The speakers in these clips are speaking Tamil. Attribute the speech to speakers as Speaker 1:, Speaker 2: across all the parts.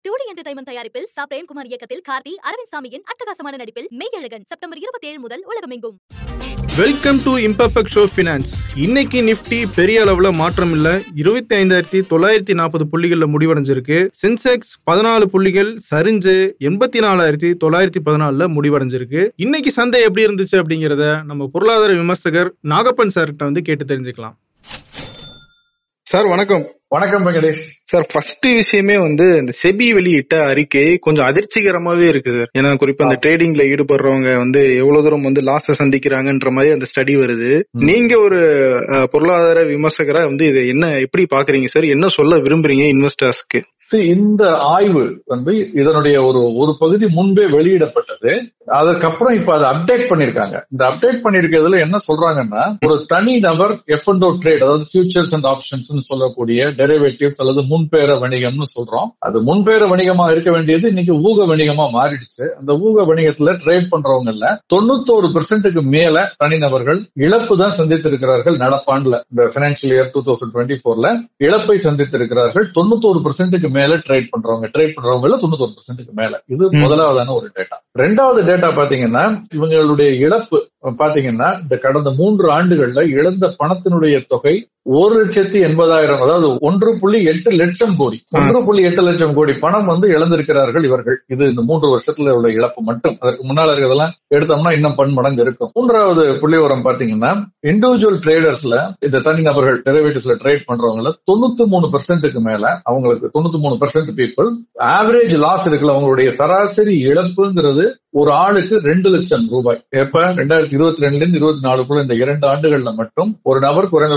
Speaker 1: 2D என்டர்டைன்மெண்ட் தயாரிப்பில் சா பிரேம்குமார் இயக்கத்தில் கார்த்தி அரவிந்த் சாமியின் அட்டகாசமான நடிப்பில் மெய்யழகன் செப்டம்பர் 27 முதல் உலகமெங்கும்.
Speaker 2: Welcome to imperfect show finance. இன்னைக்கு நிஃப்டி பெரிய அளவுல மாற்றம் இல்ல, 25,940 புள்ளிகள்ல முடிவடைஞ்சிருக்கு. சென்செக்ஸ் 14 புள்ளிகள் சரிஞ்சு 84,914 முடிவடைஞ்சிருக்கு. இன்னைக்கு சந்தை எப்படி இருந்துச்சு அப்படிங்கறத நம்ம பொருளாதார விமர்சகர் நாகப்பன் சார் கிட்ட கேட்டு தெரிஞ்சுக்கலாம். சார் வணக்கம்.
Speaker 3: வணக்கம் வெங்கடேஷ்
Speaker 2: சார், ஃபர்ஸ்ட் விஷயமே இந்த செபி வெளியிட்ட அறிக்கை கொஞ்சம் அதிர்ச்சிகரமாவே இருக்கு சார். ஏன்னா குறிப்பா அந்த ட்ரேடிங்ல ஈடுபடுறவங்க எவ்வளவு தூரம் லாஸ சந்திக்கிறாங்கன்ற மாதிரி அந்த ஸ்டடி வருது. நீங்க ஒரு பொருளாதார விமர்சகரா இதை என்ன எப்படி பாக்குறீங்க சார்? என்ன சொல்ல விரும்புறீங்க இன்வெஸ்டர்ஸ்க்கு?
Speaker 3: இந்த ஆய்வு இதனுடைய ஒரு பகுதி முன்பே வெளியிடப்பட்டது. அதுக்கப்புறம் இப்ப அதை அப்டேட் பண்ணிருக்காங்க. இந்த அப்டேட் பண்ணிருக்கிறதுல என்ன சொல்றாங்கன்னா, ஒரு தனி நபர் F&O ட்ரேட், அதாவது ஃபியூச்சர்ஸ் அண்ட் ஆப்ஷன்ஸ் சொல்லக்கூடிய டெரிவேட்டிவ்ஸ் அல்லது முன்பேர வணிகம்னு சொல்றோம். அது முன்பேர வணிகமா இருக்க வேண்டியது இன்னைக்கு ஊக வணிகமா மாறிடுச்சு. அந்த ஊக வணிகத்துல ட்ரேட் பண்றவங்க 91% மேல தனிநபர்கள் இழப்பு தான் சந்தித்திருக்கிறார்கள். நடப்பாண்டுல இந்த பைனான்சியல் இயர் 2024 இழப்பை சந்தித்திருக்கிறார்கள். 91% மேல ட்ரேட் பண்றவங்க 91% மேல. இது முதலாவதான ஒரு டேட்டா. ரெண்டாவது டேட்டா பாத்தீங்கன்னா, இவங்களுடைய இழப்பு பாத்தீங்கன்னா இந்த கடந்த 3 ஆண்டுகள்ல இழந்த பணத்தினுடைய தொகை 1,80,000, அதாவது 1.8 லட்சம் கோடி. 1.8 லட்சம் கோடி பணம் இழந்திருக்கிறார்கள் இவர்கள். இது இந்த 3 வருஷத்துல உள்ள இழப்பு மட்டும். அதற்கு முன்னால இருக்கிறதெல்லாம் எடுத்தோம்னா இன்னும் பன்மடங்கு இருக்கும். மூன்றாவது புள்ளிவரம் பாத்தீங்கன்னா, இண்டிவிஜுவல் ட்ரேடர்ஸ்ல இந்த தனிநபர்கள் டெரிவேட்டிவ்ஸ்ல ட்ரேட் பண்றவங்கள 93% மேல, அவங்களுக்கு 93% பீப்புள் ஆவரேஜ் லாஸ் இருக்குல்ல, அவங்களுடைய சராசரி இழப்புங்கிறது ஒரு ஆளுக்கு 2 லட்சம் ரூபாய். எப்ப 2022 இருந்து 24 இந்த 2 ஆண்டுகள்ல மட்டும் ஒரு நபர் குறைந்த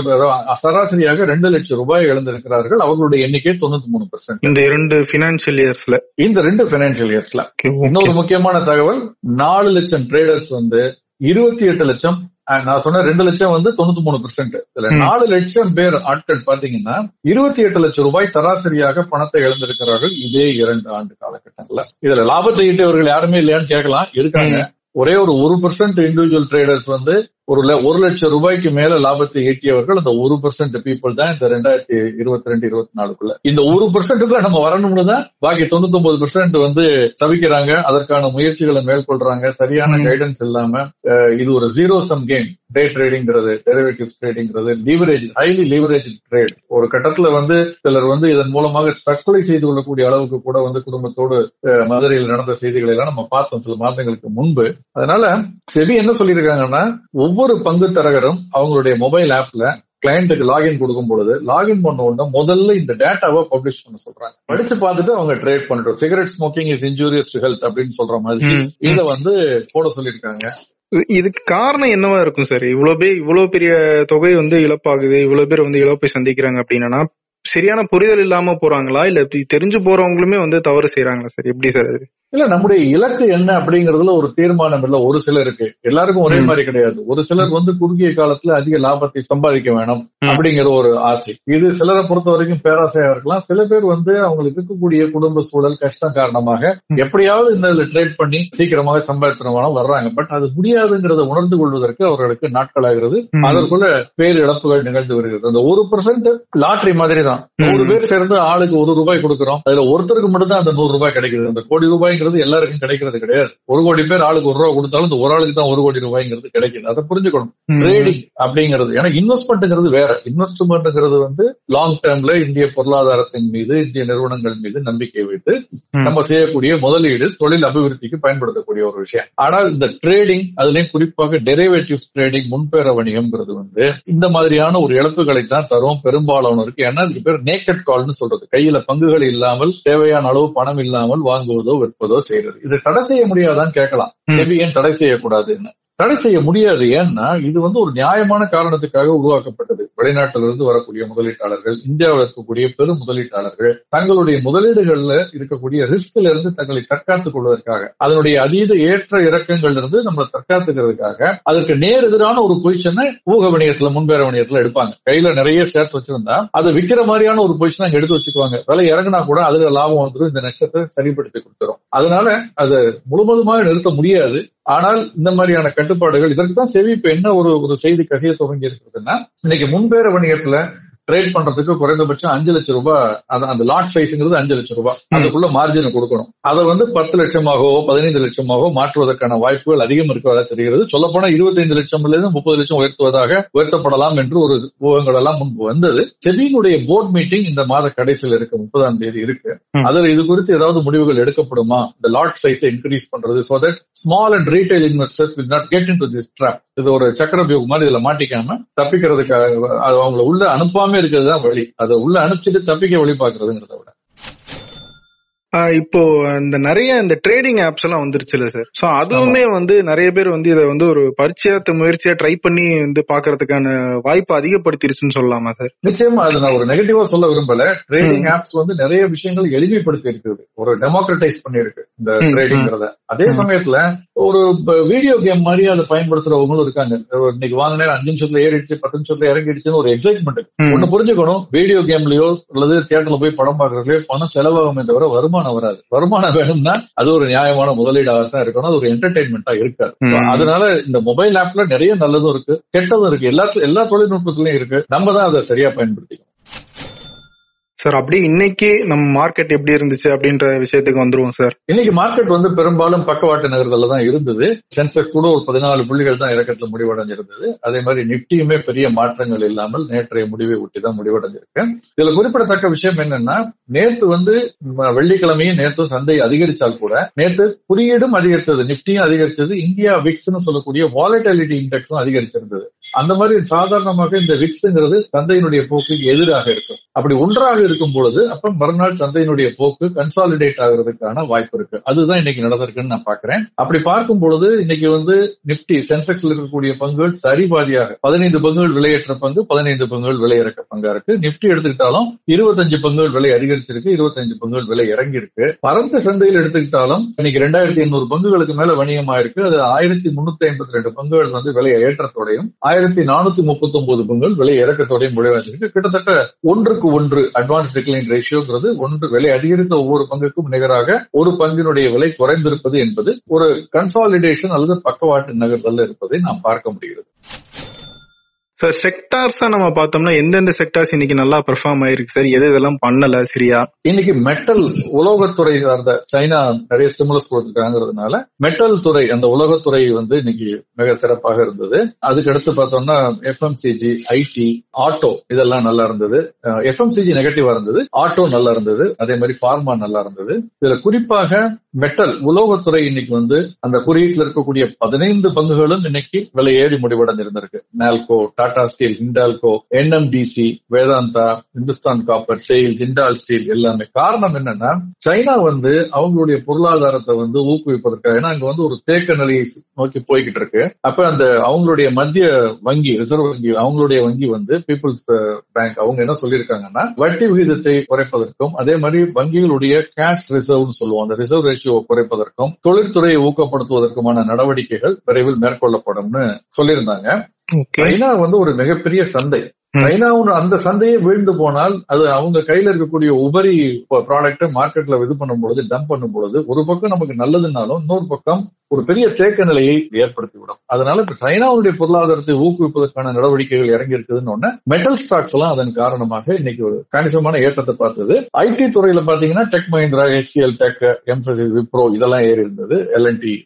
Speaker 3: சராசரியாக 2 லட்சம் ரூபாய் இழந்திருக்கிறார்கள். அவர்களுடைய எண்ணிக்கை 93%.
Speaker 2: இந்த 2 பினான்சியல் இயர்ஸ்ல. இன்னொரு முக்கியமான தகவல், 4 லட்சம் ட்ரேடர்ஸ் 28 லட்சம், நான் சொன்ன 2 லட்சம் 93%. இதுல 4 லட்சம் பேர் ஆட்கள் பாத்தீங்கன்னா 28 லட்சம் ரூபாய் சராசரியாக பணத்தை இழந்திருக்கிறார்கள் இதே 2 ஆண்டு காலகட்டங்கள்ல. இதுல லாபத்தை ஈட்டவர்கள் யாருமே இல்லையான்னு கேட்கலாம். இருக்காங்க. ஒரே ஒரு 1% இண்டிவிஜுவல் ட்ரேடர்ஸ் ஒரு 1 லட்சம் ரூபாய்க்கு மேல லாபத்தை ஈட்டியவர்கள் அந்த 1% பீப்புள் தான் இந்த 2022-24 இந்த 1% நம்ம வரணும்னு தான் பாக்கி 99% தவிக்கிறாங்க. அதற்கான முயற்சிகளை மேற்கொள்றாங்க. சரியான கைடன்ஸ் இல்லாம இது ஒரு ஜீரோ சம் கேம். டே ட்ரேடிங்கிறது, டெரிவேட்டிவ்ஸ் ட்ரேடிங்கிறது லீவரேஜ், ஹைலி லீவரேஜ் ட்ரேட். ஒரு கட்டத்துல சிலர் இதன் மூலமாக தற்கொலை செய்து கொள்ளக்கூடிய அளவுக்கு கூட குடும்பத்தோடு மதுரையில் நடந்த செய்திகளை எல்லாம் நம்ம பார்த்தோம் சில மாதங்களுக்கு முன்பு. அதனால செபி என்ன சொல்லியிருக்காங்கன்னா, ஒவ்வொரு பங்கு தரகரும் அவங்களுடைய மொபைல் ஆப்ல கிளையண்ட்டுக்கு லாகின் கொடுக்கும் பொழுது லாகின் பண்ண உடனே முதல்ல இந்த டேட்டாவை பப்ளிஷ் பண்ண சொல்றாங்க. படிச்சு பார்த்துட்டு அவங்க ட்ரேட் பண்றோம். Cigarette smoking is injurious to health அப்படின்னு சொல்ற மாதிரி இதை போட சொல்லியிருக்காங்க. இதுக்கு காரணம் என்னவா இருக்கும் சார்? இவ்வளவு பெரிய தொகை இழப்பாகுது, இவ்வளவு பேர் இழப்பை சந்திக்கிறாங்க அப்படின்னா சரியான புரிதல் இல்லாம போறாங்களா, இல்ல தெரிஞ்சு போறவங்களுமே தவறு செய்யறாங்களா சார்? எப்படி சார் அது?
Speaker 3: இல்ல, நம்முடைய இலக்கு என்ன அப்படிங்கறதுல ஒரு தீர்மானம் இல்ல. ஒரு சிலருக்கு, எல்லாருக்கும் ஒரே மாதிரி கிடையாது. ஒரு சிலர் குறுகிய காலத்துல அதிக லாபத்தை சம்பாதிக்க வேணும் அப்படிங்கிற ஒரு ஆசை. இது சிலரை பொறுத்த வரைக்கும் பேராசையா இருக்கலாம். சில பேர் அவங்களுக்கு இருக்கக்கூடிய குடும்ப சூழல் கஷ்டம் காரணமாக எப்படியாவது இந்த ட்ரேட் பண்ணி சீக்கிரமாக சம்பாதிக்கணும் வர்றாங்க. பட் அது முடியாதுங்கிறத உணர்ந்து கொள்வதற்கு அவர்களுக்கு நாட்கள் ஆகிறது. அதற்குள்ள பேர் இழப்புகள் நிகழ்ந்து வருகிறது. அந்த 1% லாட்டரி மாதிரி தான். 100 பேர் சேர்ந்து ஆளுக்கு 1 ரூபாய் கொடுக்கிறோம். அதுல ஒருத்தருக்கு மட்டும் தான் அந்த 100 ரூபாய் கிடைக்குது. அந்த கோடி ரூபாய் எல்லாருக்கும் கிடைக்கிறது கிடையாது. 1 கோடி பேர் ஆளுக்கு 1 ரூபாய் கொடுத்தாலும் இந்த ஒரு ஆளுக்கு தான் 1 கோடி ரூபாய்ங்கிறது கிடைக்குது. அதை புரிஞ்சுக்கணும். ட்ரேடிங் அப்படிங்கிறது, ஏன்னா இன்வெஸ்ட்மெண்ட்ங்கிறது வேற. இன்வெஸ்ட்மெண்ட்ங்கிறது லாங் டேர்ம்ல இந்திய பொருளாதாரத்தின் மீது, இந்திய நிறுவனங்கள் மீது நம்பிக்கை வைத்து நம்ம செய்யக்கூடிய முதலீடு, தொழில் அபிவிருத்திக்கு பயன்படுத்தக்கூடிய ஒரு விஷயம். ஆனால் இந்த ட்ரேடிங், அதுலயும் குறிப்பாக டெரிவேட்டிவ்ஸ் ட்ரேடிங், முன்பேர வணிகம்ங்கிறது இந்த மாதிரியான ஒரு இழப்புகளை தான் தரும் பெரும்பாலானோருக்கு. ஏன்னா இதுக்கு பேர் நேக்கட் கால்னு சொல்றது. கையில பங்குகள் இல்லாமல், தேவையான அளவு பணம் இல்லாமல் வாங்குவதோ விற்பதோ செய்யறது. இது தடை செய்ய முடியாதான்னு கேட்கலாம். செபி ஏன் தடை செய்யக்கூடாதுன்னு? தடை செய்ய முடியாது. ஏன்னா இது ஒரு நியாயமான காரணத்துக்காக உருவாக்கப்பட்டது. வெளிநாட்டிலிருந்து வரக்கூடிய முதலீட்டாளர்கள், இந்தியாவில் இருக்கக்கூடிய பெரும் முதலீட்டாளர்கள் தங்களுடைய முதலீடுகள்ல இருக்கக்கூடிய ரிஸ்க்ல இருந்து தங்களை தற்காத்துக் கொள்வதற்காக, அதனுடைய அதீத ஏற்ற இறக்கங்கள் இருந்து நம்மளை தற்காத்துக்கிறதுக்காக அதற்கு நேர் எதிரான ஒரு பொசிஷனை ஊக வணிகத்துல, முன்பேற வணிகத்துல எடுப்பாங்க. கையில நிறைய ஷேர்ஸ் வச்சிருந்தா அதை விற்கிற மாதிரியான ஒரு பொசிஷன் அங்க எடுத்து வச்சுக்குவாங்க. விலை இறங்கினா கூட அதுல லாபம் வந்துடும், இந்த நஷ்டத்தை சரிப்படுத்தி கொடுத்துரும். அதனால அதை முழுவதுமாக நிறுத்த முடியாது. ஆனால் இந்த மாதிரியான கட்டுப்பாடுகள், இதற்கு தான் செபி இப்ப என்ன ஒரு செய்தி கசிய துவங்கி இருக்கிறதுன்னா, இன்னைக்கு முன்பேற வணிகத்துல
Speaker 2: ட்ரேட் பண்றதுக்கு குறைந்தபட்சம் 5 லட்சம் ரூபாய், அந்த லாட் சைஸ்ங்கிறது 5 லட்சம் ரூபாய், அதுக்குள்ள மார்ஜின் கொடுக்கணும். அதை வந்து 10 லட்சமாகவோ 15 லட்சமாகவோ மாற்றுவதற்கான வாய்ப்புகள் அதிகம் இருக்கிறதா தெரிகிறது. சொல்லப்போனா 25 லட்சம்ல இருந்து 30 லட்சம் உயர்த்தப்படலாம் என்று ஒரு ஊகங்கள் எல்லாம் முன்பு வந்தது. செபியினுடைய போர்ட் மீட்டிங் இந்த மாத கடைசியில் இருக்கு, 30ஆம் தேதி இருக்கு. அதில் இது குறித்து ஏதாவது முடிவுகள் எடுக்கப்படுமா, இந்த லாட் சைஸை இன்க்ரீஸ் பண்றது, so that small and retail investors will not get into this trap. இது ஒரு சக்கரவியூகம் மாதிரி, இதுல மாட்டிக்காம தப்பிக்கிறதுக்காக அவங்களை உள்ள அனுப்பாம இருக்கிறது தான் வழி. அதை உள்ள அனுப்பிச்சிட்டு தப்பிக்க வழி பாக்குறதுங்கிறத விட
Speaker 4: இப்போ இந்த நிறைய இந்த ட்ரேடிங் ஆப்ஸ் எல்லாம் வந்துருச்சுல சார். சோ அதுவுமே வந்து நிறைய பேர் வந்து இதை வந்து ஒரு முயற்சியா ட்ரை பண்ணி வந்து பாக்குறதுக்கான வாய்ப்பு அதிகப்படுத்திருச்சுன்னு சொல்லலாமா சார்?
Speaker 2: நிச்சயமா அது நான் ஒரு நெகட்டிவா சொல்ல விரும்பல. ட்ரேடிங் ஆப்ஸ் வந்து நிறைய விஷயங்கள் எளிமைப்படுத்தி இருக்குது, ஒரு டெமோக்ரட்டைஸ் பண்ணிருக்கு இந்த ட்ரேடிங்கிறத. அதே சமயத்துல ஒரு வீடியோ கேம் மாதிரி அதை பயன்படுத்துறவங்களும் இருக்காங்க. இன்னைக்கு வாங்கினே 5 நிமிஷத்துல ஏறிடுச்சு, 10 நிமிஷத்துல இறங்கிடுச்சுன்னு ஒரு எக்ஸைட்மெண்ட். ஒண்ணு புரிஞ்சுக்கணும், வீடியோ கேம்லயோ அல்லது தியேட்டர்ல போய் படம் பாக்குறதுலயோ பணம் செலவாகுமே தவிர வருமானம் வராது. வருமானம் வேணும்னா அது ஒரு நியாயமான முதலீடாக தான் இருக்கணும், அது ஒரு என்டர்டைன்மெண்டா இருக்காது. அதனால இந்த மொபைல் ஆப்ல நிறைய நல்லதும் இருக்கு, கெட்டதும் இருக்கு, எல்லா தொழில்நுட்பத்திலயும் இருக்கு. நம்ம தான் அதை சரியா பயன்படுத்திக்கணும்
Speaker 4: சார். அப்படி இன்னைக்கு நம்ம மார்க்கெட் எப்படி இருந்துச்சு அப்படின்ற விஷயத்துக்கு வந்துருவோம் சார்.
Speaker 2: இன்னைக்கு மார்க்கெட் வந்து பெரும்பாலும் பக்கவாட்டு நகர்தல தான் இருந்தது. சென்செக்ஸ் கூட ஒரு 14 புள்ளிகள் தான் இறக்கத்துல முடிவடைஞ்சிருந்தது. அதே மாதிரி நிப்டியுமே பெரிய மாற்றங்கள் இல்லாமல் நேற்றைய முடிவை ஒட்டி தான் முடிவடைஞ்சிருக்கு. இதுல குறிப்பிடத்தக்க விஷயம் என்னன்னா, நேற்று வந்து வெள்ளிக்கிழமையும் நேற்று சந்தை அதிகரிச்சால் கூட நேற்று குறியீடும் அதிகரித்தது, நிப்டியும் அதிகரிச்சது, இந்தியா விக்ஸ்னு சொல்லக்கூடிய வாலட்டிலிட்டி இண்டெக்ஸும் அதிகரிச்சிருந்தது. அந்த மாதிரி சாதாரணமாக இந்த விக்ஸ்ங்கிறது சந்தையினுடைய போக்குக்கு எதிராக இருக்கும். அப்படி ஒன்றாக இருக்கும் பொழுது அப்ப மறுநாள் சந்தையினுடைய போக்கு கன்சாலிடேட் ஆகிறதுக்கான வாய்ப்பு இருக்கு. அதுதான் இன்னைக்கு நடந்திருக்குன்னு நான் பாக்குறேன். அப்படி பார்க்கும் பொழுது இன்னைக்கு வந்து நிப்டி சென்செக்ஸ்ல இருக்கக்கூடிய பங்குகள் சரிபாதியாக 15 பங்குகள் விலையேற்ற பங்கு, 15 பங்குகள் விலையிறக்க பங்கா இருக்கு. நிப்டி எடுத்துக்கிட்டாலும் 25 பங்குகள் விலை அதிகரிச்சிருக்கு, 25 பங்குகள் விலை இறங்கி இருக்கு. பரந்த சந்தையில் எடுத்துக்கிட்டாலும் இன்னைக்கு 2800 பங்குகளுக்கு மேல வணிகமாயிருக்கு. அது 1352 பங்குகள் வந்து விலை ஏற்றத்தோடையும் 1439 பங்குகள் விலை இறக்கத்தோடையும் முடிவடைஞ்சிருக்கு. கிட்டத்தட்ட 1:1 அட்வான்ஸ் டிக்ளைன் ரேஷியோங்கிறது விலை அதிகரித்த ஒவ்வொரு பங்குக்கும் நிகராக ஒரு பங்கினுடைய விலை குறைந்திருப்பது என்பது ஒரு கன்சாலிடேஷன் அல்லது பக்கவாட்டு நகர்தல் இருப்பதை நாம் பார்க்க முடிகிறது.
Speaker 4: சார் செக்டார்ஸா நம்ம பார்த்தோம்னா எந்தெந்த செக்டார்ஸ் இன்னைக்கு நல்லா பெர்ஃபார்ம் ஆயிருக்கு சார், எது இதெல்லாம் பண்ணல சரியா?
Speaker 2: இன்னைக்கு மெட்டல் உலோகத்துறை சார்ந்த சைனா நிறைய ஸ்டிமுலஸ் கொடுத்துருக்காங்கிறதுனால மெட்டல் துறை, அந்த உலோகத்துறை வந்து இன்னைக்கு மிக சிறப்பாக இருந்தது. அதுக்கு அடுத்து பார்த்தோம்னா எஃப்எம்சிஜி, ஐடி, ஆட்டோ இதெல்லாம் நல்லா இருந்தது. எஃப்எம்சிஜி நெகட்டிவா இருந்தது, ஆட்டோ நல்லா இருந்தது, அதே மாதிரி பார்மா நல்லா இருந்தது. இதுல குறிப்பாக மெட்டல் உலோகத்துறை இன்னைக்கு வந்து அந்த குறியீட்டில் இருக்கக்கூடிய 15 பங்குகளும் இன்னைக்கு விலை ஏறி முடிவடைஞ்சிருந்திருக்கு. Nalco, Tata Steel, Hindalco, NMDC, Vedanta, Hindustan Copper, SAIL, Jindal Steel எல்லாமே. காரணம் என்னன்னா, சைனா வந்து அவங்களுடைய பொருளாதாரத்தை வந்து ஊக்குவிப்பதற்காக, ஏன்னா அங்க வந்து ஒரு தேக்க நிலையை நோக்கி போய்கிட்டு இருக்கு. அப்ப அந்த அவங்களுடைய மத்திய வங்கி, ரிசர்வ் வங்கி, அவங்களுடைய வங்கி வந்து பீப்புள்ஸ் பேங்க், அவங்க என்ன சொல்லியிருக்காங்கன்னா, வட்டி விகிதத்தை குறைப்பதற்கும் அதே மாதிரி வங்கிகளுடைய கேஷ் ரிசர்வ் சொல்லுவோம், அந்த ரிசர்வ் ரேஷியோவை குறைப்பதற்கும் தொழில்துறையை ஊக்கப்படுத்துவதற்குமான நடவடிக்கைகள் விரைவில் மேற்கொள்ளப்படும்னு சொல்லியிருந்தாங்க. சைனா வந்து ஒரு மிகப்பெரிய சந்தை. சைனா அந்த சந்தையே வீழ்ந்து போனால் அது அவங்க கையில இருக்கக்கூடிய உபரி ப்ராடக்ட் மார்க்கெட்ல இது பண்ணும் பொழுது, டம்ப் பண்ணும் பொழுது ஒரு பக்கம் நமக்கு நல்லதுனாலும் இன்னொரு பக்கம் ஒரு பெரிய தேக்க நிலையை ஏற்படுத்திவிடும். அதனால இப்ப சைனாவுடைய பொருளாதாரத்தை ஊக்குவிப்பதற்கான நடவடிக்கைகள் இறங்கி இருக்குதுன்னு ஒண்ணு. மெட்டல் ஸ்டாக்ஸ் எல்லாம் அதன் காரணமாக இன்னைக்கு ஒரு கணிசமான ஏற்றத்தை பார்த்தது. ஐடி துறையில பாத்தீங்கன்னா tech Mahindra, HCL tech, Mphasis, Wipro இதெல்லாம் ஏறி இருந்தது. LNT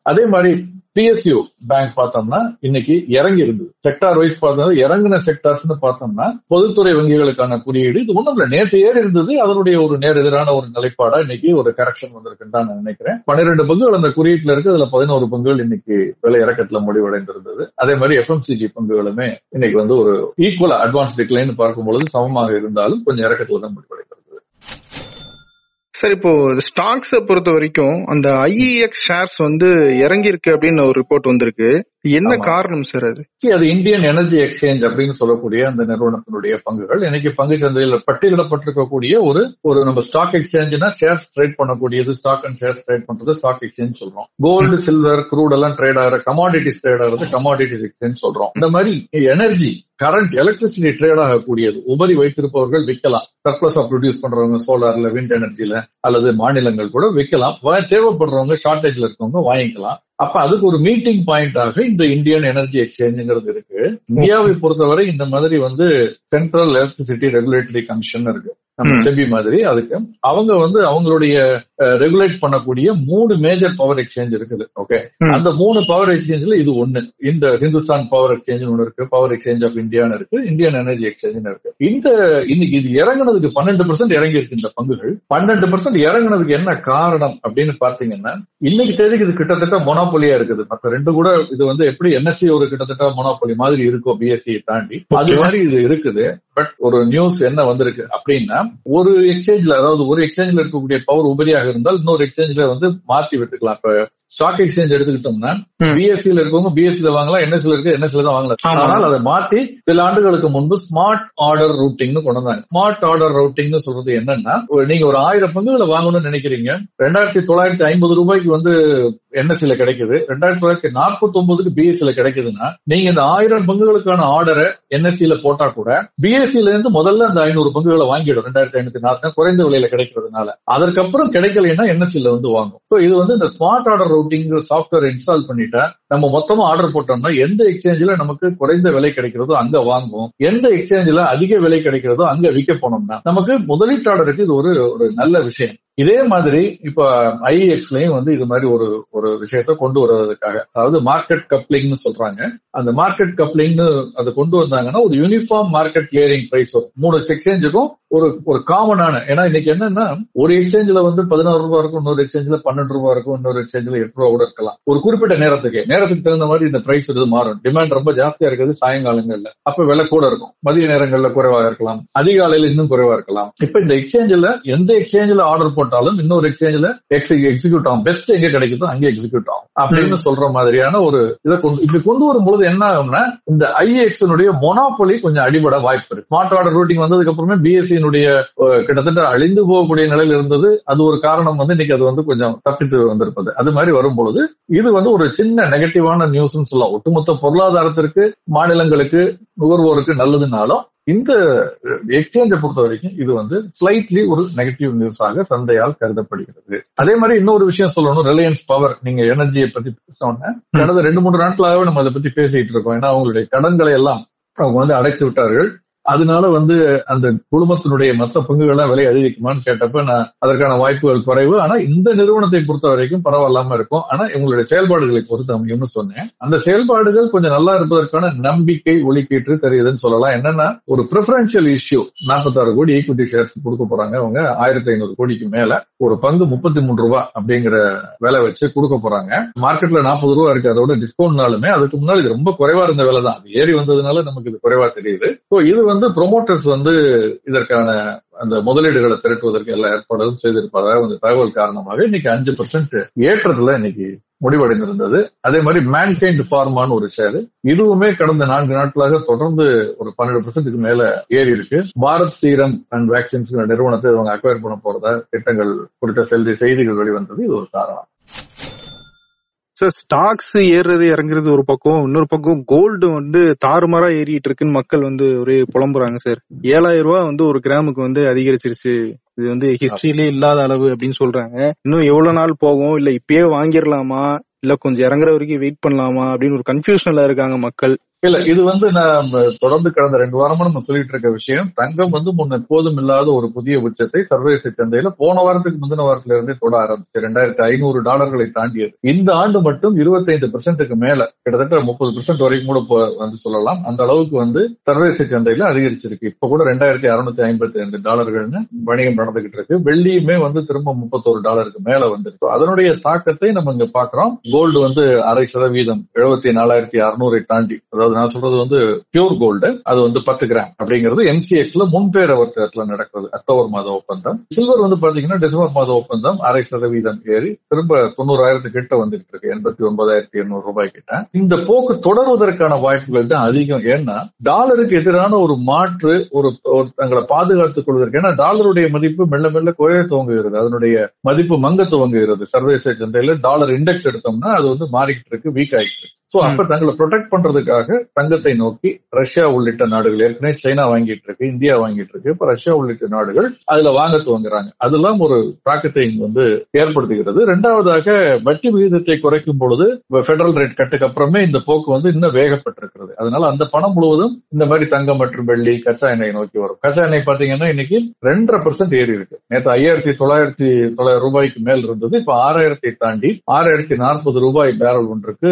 Speaker 2: அதே மாதிரி PSU பேங்க் பார்த்தோம்னா இன்னைக்கு இறங்கி இருந்தது. செக்டார் வைஸ் பார்த்தோம்னா இறங்கின செக்டார்ஸ் பார்த்தோம்னா பொதுத்துறை வங்கிகளுக்கான குறியீடு இது ஒண்ணும் இல்ல, நேற்று ஏறி இருந்தது, அதனுடைய ஒரு நேர் எதிரான ஒரு நிலைப்பாடா இன்னைக்கு ஒரு கரெக்ஷன் வந்திருக்குன்னு தான் நான் நினைக்கிறேன். 12 பங்குகள் அந்த குறியீட்டுல இருக்கு, அதுல 11 பங்குகள் இன்னைக்கு விலை இறக்கத்துல முடிவடைந்திருந்தது. அதே மாதிரி FMCG பங்குகளுமே இன்னைக்கு வந்து ஒரு ஈக்குவலா அட்வான்ஸ் டிக்ளைன் பார்க்கும் பொழுது சமமாக இருந்தாலும் கொஞ்சம் இறக்கத்துல தான் முடிவடைகிறது.
Speaker 4: சார் இப்போ ஸ்டாக்ஸை பொறுத்த வரைக்கும் அந்த IEX ஷேர்ஸ் வந்து இறங்கி இருக்கு அப்படின்னு ஒரு ரிப்போர்ட் வந்திருக்கு. என்ன காரணம் சார் அது?
Speaker 2: அது இந்தியன் எனர்ஜி எக்ஸ்சேஞ்ச் அப்படின்னு சொல்லக்கூடிய அந்த நிறுவனத்தினுடைய பங்குகள் இன்னைக்கு பங்கு சந்தையில் பட்டியலிடப்பட்டிருக்கக்கூடிய ஒரு நம்ம ஸ்டாக் எக்ஸ்சேஞ்ச்னா ஷேர்ஸ் ட்ரேட் பண்ணக்கூடியது, ஸ்டாக் அண்ட் ஷேர்ஸ் ட்ரேட் பண்றது ஸ்டாக் எக்ஸ்சேஞ்ச் சொல்றோம். கோல்டு, சில்வர், க்ரூட் எல்லாம் ட்ரேட் ஆகிற கமாடிட்டிஸ் ட்ரேட் ஆகிறது கமாடிட்டிஸ் எக்ஸ்சேஞ்ச் சொல்றோம். இந்த மாதிரி எனர்ஜி, கரண்ட், எலக்ட்ரிசிட்டி ட்ரேட் ஆகக்கூடியது உபரி வைத்திருப்பவர்கள் விற்கலாம். சர்ப்ளஸா ப்ரொடியூஸ் பண்றவங்க சோலார்ல, விண்ட் எனர்ஜில அல்லது மாநிலங்கள் கூட விற்கலாம். தேவைப்படுறவங்க, ஷார்டேஜ்ல இருக்கவங்க வாங்கிக்கலாம். அப்ப அதுக்கு ஒரு மீட்டிங் பாயிண்டாக இந்த இந்தியன் எனர்ஜி எக்ஸ்சேஞ்சுங்கிறது இருக்கு. இந்தியாவை பொறுத்தவரை இந்த மாதிரி வந்து சென்ட்ரல் எலக்ட்ரிசிட்டி ரெகுலேட்டரி கமிஷன் இருக்கு, நம்ம செபி மாதிரி. அதுக்கு அவங்க வந்து அவங்களுடைய ரெகுலேட் பண்ணக்கூடிய 3 மேஜர் பவர் எக்ஸ்சேஞ்ச் இருக்குது. ஓகே, அந்த 3 பவர் எக்ஸ்சேஞ்ச்ல இது ஒண்ணு. இந்த ஹிந்துஸ்தான் பவர் எக்ஸ்சேஞ்ச் ஒண்ணு இருக்கு, பவர் எக்ஸ்சேஞ்ச் ஆஃப் இந்தியான்னு இருக்கு, இந்தியன் எனர்ஜி எக்ஸ்சேஞ்ச் இருக்கு. இன்னைக்கு இது இறங்குனதுக்கு 12% இறங்கி இருக்கு இந்த பங்குகள். 12% இறங்குனதுக்கு என்ன காரணம் அப்படின்னு பாத்தீங்கன்னா, இன்னைக்கு தேதிக்கு இது கிட்டத்தட்ட மொனோபொலியா இருக்குது. மற்ற ரெண்டு கூட இது வந்து எப்படி என்எஸ்சி ஒரு கிட்டத்தட்ட மொனோபொலி மாதிரி இருக்கும் பிஎஸ்சி தாண்டி, அது மாதிரி இது இருக்குது. பட் ஒரு நியூஸ் என்ன வந்திருக்கு அப்படின்னா, ஒரு எக்ஸ்சேஞ்ச்ல, அதாவது ஒரு எக்ஸ்சேஞ்ச்ல இருக்கக்கூடிய பவர் உபரியாக இருந்தால் இன்னொரு எக்ஸ்சேஞ்ச்ல வந்து மாத்தி விட்டுக்கலாம். இப்ப ஸ்டாக் எக்ஸ்சேஞ்ச் எடுத்துக்கிட்டோம்னா பிஎஸ்சில இருக்கவங்க பிஎஸ்சில வாங்கலாம், என்எஸ்சில இருக்கு என்எஸ்சில தான் வாங்கலாம். ஆனால் அதை மாத்தி சில ஆண்டுகளுக்கு முன்பு ஸ்மார்ட் ஆர்டர் ரூட்டிங்னு கொண்டு வந்தாங்க. ஸ்மார்ட் ஆர்டர் ரூட்டிங்னு சொல்றது என்னன்னா, நீங்க ஒரு 1000 பங்குகளை வாங்கணும்னு நினைக்கிறீங்க, 2950 ரூபாய்க்கு வந்து என்எஸ்சில கிடைக்குது, 2949க்கு பிஎஸ்சில கிடைக்குதுன்னா, நீங்க இந்த 1000 பங்குகளுக்கான ஆர்டரை என்எஸ்சில போட்டா கூட பிஎஸ்சில இருந்து முதல்ல அந்த 500 பங்குகளை வாங்கிடும் 2540 குறைந்த விலையில கிடைக்கிறதுனால. அதற்கப்புறம் கிடைக்கலைன்னா என்எஸ்சில வந்து வாங்கும். சோ இது வந்து இந்த smart order routing software install பண்ணிட்டா நம்ம மொத்தமா ஆர்டர் போட்டோம்னா எந்த எக்ஸ்சேஞ்சில நமக்கு குறைந்த விலை கிடைக்கிறதோ அங்க வாங்குவோம், எந்த எக்ஸ்சேஞ்சில அதிக விலை கிடைக்கிறதோ அங்க விற்க போனோம்னா நமக்கு முதலீட்டாளருக்கு இது ஒரு நல்ல விஷயம். இதே மாதிரி இப்ப ஐஎக்ஸ்லயும் வந்து இது மாதிரி ஒரு விஷயத்த கொண்டு வருவதற்காக, அதாவது மார்க்கெட் கப்ளிங்னு சொல்றாங்க. அந்த மார்க்கெட் கப்ளிங்னு அதை கொண்டு வந்தாங்கன்னா ஒரு யூனிஃபார்ம் மார்க்கெட் கிளியரிங் பிரைஸ் வரும் 3 எக்ஸ்சேஞ்சுக்கும் ஒரு காமனான. ஏன்னா இன்னைக்கு என்னன்னா, ஒரு எக்ஸ்சேஞ்சில வந்து 16 ரூபாய் இருக்கும், இன்னொரு எக்ஸ்சேஞ்சில 12 ரூபாய் இருக்கும், இன்னொரு எக்ஸ்சேஞ்சில 8 ரூபாய் கூட இருக்கலாம். ஒரு குறிப்பிட்ட நேரத்துக்கு தகுந்த மாதிரி இந்த பிரைஸ் இது மாறும். டிமாண்ட் ரொம்ப ஜாஸ்தியா இருக்குது சாயங்காலங்கள்ல, அப்ப விலை கூட இருக்கும். மதிய நேரங்கள்ல குறைவா இருக்கலாம், அதிகாலையில இன்னும் குறைவா இருக்கலாம். இப்ப இந்த எக்ஸ்சேஞ்சில எந்த எக்ஸ்சேஞ்சில ஆர்டர் போட்டாலும் இன்னொரு எக்ஸ்சேஞ்சில எக்ஸிக்யூட் ஆகும், பெஸ்ட் எங்க கிடைக்குதோ அங்கே எக்ஸிக்யூட் ஆகும் அப்படின்னு சொல்ற மாதிரியான ஒரு இதை கொண்டு வரும்போது என்ன ஆகும்னா, இந்த ஐஎக்ஸ் மொனோபொலி கொஞ்சம் அடிபட வாய்ப்பு இருக்கு. ஸ்மார்ட் ஆர்டர் ரூட்டிங் வந்ததுக்கு அப்புறமே பிஎஸ்சி கிட்டத்தட்ட அழிந்து போகக்கூடிய நிலையில் இருந்தது. அது ஒரு காரணம் வந்து இன்னைக்கு அது வந்து கொஞ்சம் தப்பித்து வந்திருப்பது. அது மாதிரி வரும்பொழுது இது வந்து ஒரு சின்ன நெகட்டிவான நியூஸ் சொல்லலாம். ஒட்டுமொத்த பொருளாதாரத்திற்கு, மாநிலங்களுக்கு, நுகர்வோருக்கு நல்லதுனாலும் இந்த எக்ஸ்சேஞ்சை பொறுத்த வரைக்கும் இது வந்து ஸ்லைட்லி ஒரு நெகட்டிவ் நியூஸாக சந்தையால் கருதப்படுகிறது. அதே மாதிரி இன்னொரு விஷயம் சொல்லணும், ரிலையன்ஸ் பவர். நீங்க எனர்ஜியை பத்தி பேசணும்னா கடந்த 2-3 நாட்களாகவே நம்ம அதை பத்தி பேசிட்டு இருக்கோம். ஏன்னா அவங்களுடைய கடன்களை எல்லாம் அவங்க வந்து அடைத்து விட்டார்கள். அதனால வந்து அந்த குழுமத்தினுடைய மற்ற பங்குகள்லாம் விலை அதிகரிக்குமான்னு கேட்டப்ப நான் அதற்கான வாய்ப்புகள் குறைவு. ஆனா இந்த நிறுவனத்தை பொறுத்த வரைக்கும் பரவாயில்லாம இருக்கும். ஆனா இவங்களுடைய செயல்பாடுகளை பொறுத்து அமையும்னு சொன்னேன். அந்த செயல்பாடுகள் கொஞ்சம் நல்லா இருப்பதற்கான நம்பிக்கை ஒளிக்கீற்று தெரியுதுன்னு சொல்லலாம். என்னன்னா, ஒரு பிரிஃபரன்ஷியல் இஷ்யூ 46 கோடி ஈக்விட்டி ஷேர்ஸ் கொடுக்க போறாங்க. அவங்க 1500 கோடிக்கு மேல ஒரு பங்கு 33 ரூபாய் அப்படிங்கிற விலை வச்சு கொடுக்க போறாங்க. மார்க்கெட்ல 40 ரூபாய் இருக்கு, அதோட டிஸ்கவுண்ட்னாலுமே அதுக்கு முன்னாடி இது ரொம்ப குறைவா இருந்த விலை தான். அது ஏறி வந்ததுனால நமக்கு இது குறைவா தெரியுது. இது வந்து ப்ரொமோட்டர்ஸ் வந்து இதற்கான அந்த முதலீடுகளை திரட்டுவதற்கு எல்லா ஏற்பாடுகளும் செய்திருப்பதாக அந்த தகவல் காரணமாக இன்னைக்கு 5% ஏற்றத்துல இன்னைக்கு முடிவடைந்திருந்தது. அதே மாதிரி மேன்கைண்ட் ஃபார்மான்னு ஒரு ஷேர், இதுவுமே கடந்த 4 நாட்களாக தொடர்ந்து ஒரு 12% மேல ஏறி இருக்கு. பாரத் சீரம் அண்ட் வேக்சின்ஸ் நிறுவனத்தை அவங்க அக்வயர் பண்ண போறதா திட்டங்கள் குறித்த செய்திகள் வெளிவந்தது. இது ஒரு காரணம்.
Speaker 4: சார், ஸ்டாக்ஸ் ஏறுறது இறங்குறது ஒரு பக்கம், இன்னொரு பக்கம் கோல்டு வந்து தாறுமாறா ஏறிட்டு இருக்குன்னு மக்கள் வந்து ஒரே புலம்புறாங்க சார். 7000 ரூபாய் வந்து ஒரு கிராமுக்கு வந்து அதிகரிச்சிருச்சு. இது வந்து ஹிஸ்டரியிலே இல்லாத அளவு அப்படின்னு சொல்றாங்க. இன்னும் எவ்வளவு நாள் போகும், இல்ல இப்பயே வாங்கிடலாமா, இல்ல கொஞ்சம் இறங்குற வரைக்கும் வெயிட் பண்ணலாமா அப்படின்னு ஒரு கன்ஃபியூஷன்ல இருக்காங்க மக்கள்.
Speaker 2: இல்ல, இது வந்து நான் தொடர்ந்து கடந்த 2 வாரமா நம்ம சொல்லிட்டு இருக்க விஷயம். தங்கம் வந்து முன்ன எப்போதும் இல்லாத ஒரு புதிய உச்சத்தை சர்வதேச சந்தையில போன வாரத்துக்கு முந்தின வாரத்துல இருந்தே தொட ஆரம்பிச்சு $2500 தாண்டியது. இந்த ஆண்டு மட்டும் 25% மேல, கிட்டத்தட்ட 30% வரைக்கும் கூட வந்து சொல்லலாம். அந்த அளவுக்கு வந்து சர்வதேச சந்தையில அதிகரிச்சிருக்கு. இப்ப கூட $2652 வணிகம் நடந்துகிட்டு இருக்கு. வெள்ளியுமே வந்து திரும்ப $31 மேல வந்துருக்கு. அதனுடைய தாக்கத்தை நம்ம இங்க பாக்குறோம். கோல்டு வந்து 0.5% 74,600 தாண்டி, அதாவது நான் சொல்றது வந்து பியூர் கோல்டு, அது வந்து 10 கிராம் அப்படிங்கிறது MCXல முன்பேற வர்த்தகத்துல நடக்கிறது. அக்டோபர் மாத ஒப்பந்தம். சில்வர் வந்து பாத்தீங்கன்னா டிசம்பர் மாத ஒப்பந்தம் 0.5% ஏறி திரும்ப 90,000 கிட்ட வந்துட்டு இருக்கு, 89,800 ரூபாய் கிட்ட. இந்த போக்கு தொடர்வதற்கான வாய்ப்புகள் தான் அதிகம். ஏன்னா டாலருக்கு எதிரான ஒரு மாற்று ஒரு தங்களை பாதுகாத்துக் கொள்வதற்கு, ஏன்னா டாலருடைய மதிப்பு மெல்ல மெல்ல குறைய துவங்குகிறது, அதனுடைய மதிப்பு மங்க துவங்குகிறது. சர்வதேச சந்தையில டாலர் இண்டெக்ஸ் எடுத்தோம்னா அது வந்து மாறிக்கிட்டு இருக்கு, வீக் ஆகிட்டு இருக்கு. சோ அப்ப தங்களை ப்ரொடெக்ட் பண்றதுக்காக தங்கத்தை நோக்கி ரஷ்யா உள்ளிட்ட நாடுகள், ஏற்கனவே சைனா வாங்கிட்டு இருக்கு, இந்தியா வாங்கிட்டு இருக்கு, இப்ப ரஷ்யா உள்ளிட்ட நாடுகள் அதுல வாங்க துவங்குறாங்க. அதெல்லாம் ஒரு தாக்கத்தை இங்க ஏற்படுத்துகிறது. இரண்டாவதாக வட்டி விகிதத்தை குறைக்கும் பொழுது பெடரல் ரேட் கட்டுக்கு அப்புறமே இந்த போக்கு இன்னும் வேகப்பட்டிருக்கிறது. அதனால அந்த பணம் முழுவதும் இந்த மாதிரி தங்கம் மற்றும் வெள்ளி, கச்சா எண்ணெய் நோக்கி வரும். கச்சா எண்ணெய் பாத்தீங்கன்னா இன்னைக்கு 2.5% ஏறி இருக்கு. நேற்று 5,900 ரூபாய்க்கு மேல் இருந்தது. இப்ப 6,000 தாண்டி 6,040 ரூபாய் பேரல் ஒன்றுக்கு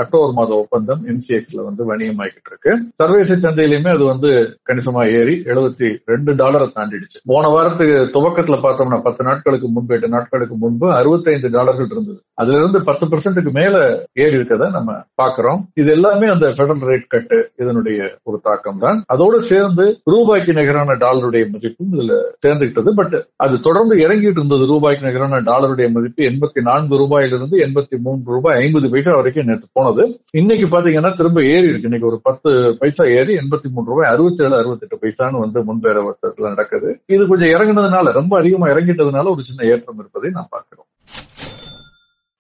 Speaker 2: அக்டோபர் மாத ஒப்பந்தம் MCX வணிகமாக்கிட்டு இருக்கு. சர்வதேச சந்தையிலுமே அது கணிசமா ஏறி $72 தாண்டிடுச்சு. போன வாரத்துக்கு துவக்கத்துல பார்த்தோம்னா 10 நாட்களுக்கு முன்பு, 8 நாட்களுக்கு முன்பு $65 இருந்தது. அதுல இருந்து 10% மேல ஏறி இருக்கதை நம்ம பாக்குறோம். இது எல்லாமே அந்த பெடரல் ரேட் கட்டு இதனுடைய ஒரு தாக்கம் தான். அதோடு சேர்ந்து ரூபாய்க்கு நிகரான டாலருடைய மதிப்பும் இதுல சேர்ந்துகிட்டது. பட் அது தொடர்ந்து இறங்கிட்டு இருந்தது. ரூபாய்க்கு நிகரான டாலருடைய மதிப்பு 84 ரூபாயிலிருந்து 83 ரூபாய் 50 பைசா வரைக்கும் நேற்று போனது. இன்னைக்கு பாத்தீங்கன்னா திரும்ப ஏறி இருக்கு. இன்னைக்கு ஒரு 10 பைசா ஏறி 83 ரூபாய் 67, 68 பைசான்னு முன்பேற வர்த்தகத்துல நடக்குது. இது கொஞ்சம் இறங்கினதுனால, ரொம்ப அதிகமா இறங்கிட்டதுனால ஒரு சின்ன ஏற்றம் இருப்பதை நான் பார்க்கிறோம்.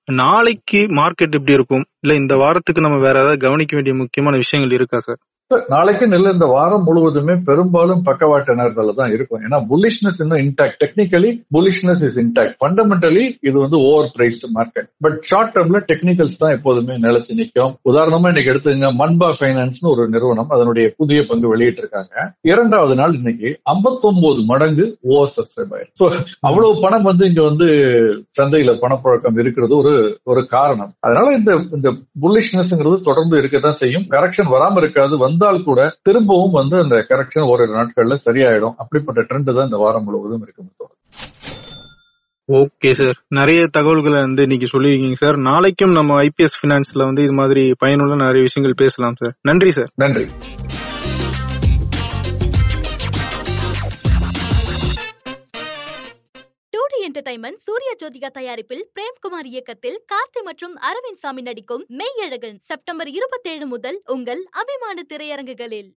Speaker 4: நாளைக்கு மார்க்கெட் எப்படி இருக்கும்? இல்ல இந்த வாரத்துக்கு நம்ம வேற ஏதாவது கவனிக்க வேண்டிய முக்கியமான விஷயங்கள் இருக்கா சார்?
Speaker 2: நாளைக்கு நெல் இந்த வாரம் முழுவதுமே பெரும்பாலும் பக்கவாட்டு நேரத்துல தான் இருக்கும். ஏன்னா புல்லிஷ்னஸ் இன்னும் intact. Technically bullishness is intact. Fundamentally இது over priced market. But short டேர்ம்ல டெக்னிக்கல்ஸ் தான் எப்போதுமே நிலைச்சு நிற்கும். உதாரணமா இன்னைக்கு எடுத்துங்க, மன்பா பைனான்ஸ் ஒரு நிறுவனம் அதனுடைய புதிய பங்கு வெளியிட்டு இருக்காங்க. 2வது நாள் இன்னைக்கு 59 மடங்கு ஓவர் சப்ஸ்கிரைப் ஆயிருக்கு. சோ அவ்வளவு பணம் இங்க சந்தையில பணப்புழக்கம் இருக்கிறது ஒரு காரணம். அதனால இந்த புல்லிஷ்னஸ்ங்கிறது தொடர்ந்து இருக்கதான் செய்யும். கரெக்ஷன் வராம இருக்காது. வந்தால் கூட திரும்பவும் அந்த கரெக்ஷன் ஓரிரு நாட்கள்ல சரியாயிடும். அப்படிப்பட்ட ட்ரெண்ட் தான் இந்த வாரம் முழுவதும் இருக்கும்.
Speaker 4: ஓகே சார், நிறைய தகவல்களை இன்னைக்கு சொல்லியிருக்கீங்க சார். நாளைக்கும் நம்ம IPS பினான்ஸ்ல இது மாதிரி பயனுள்ள நிறைய விஷயங்கள் பேசலாம் சார். நன்றி சார்.
Speaker 2: நன்றி.
Speaker 1: என்டர்டைன்மெண்ட் சூர்யா ஜோதிகா தயாரிப்பில் பிரேம்குமார் இயக்கத்தில் கார்த்தி மற்றும் அரவிந்த் சாமி நடிக்கும் மெய்யழகன் செப்டம்பர் 27 முதல் உங்கள் அபிமான திரையரங்குகளில்.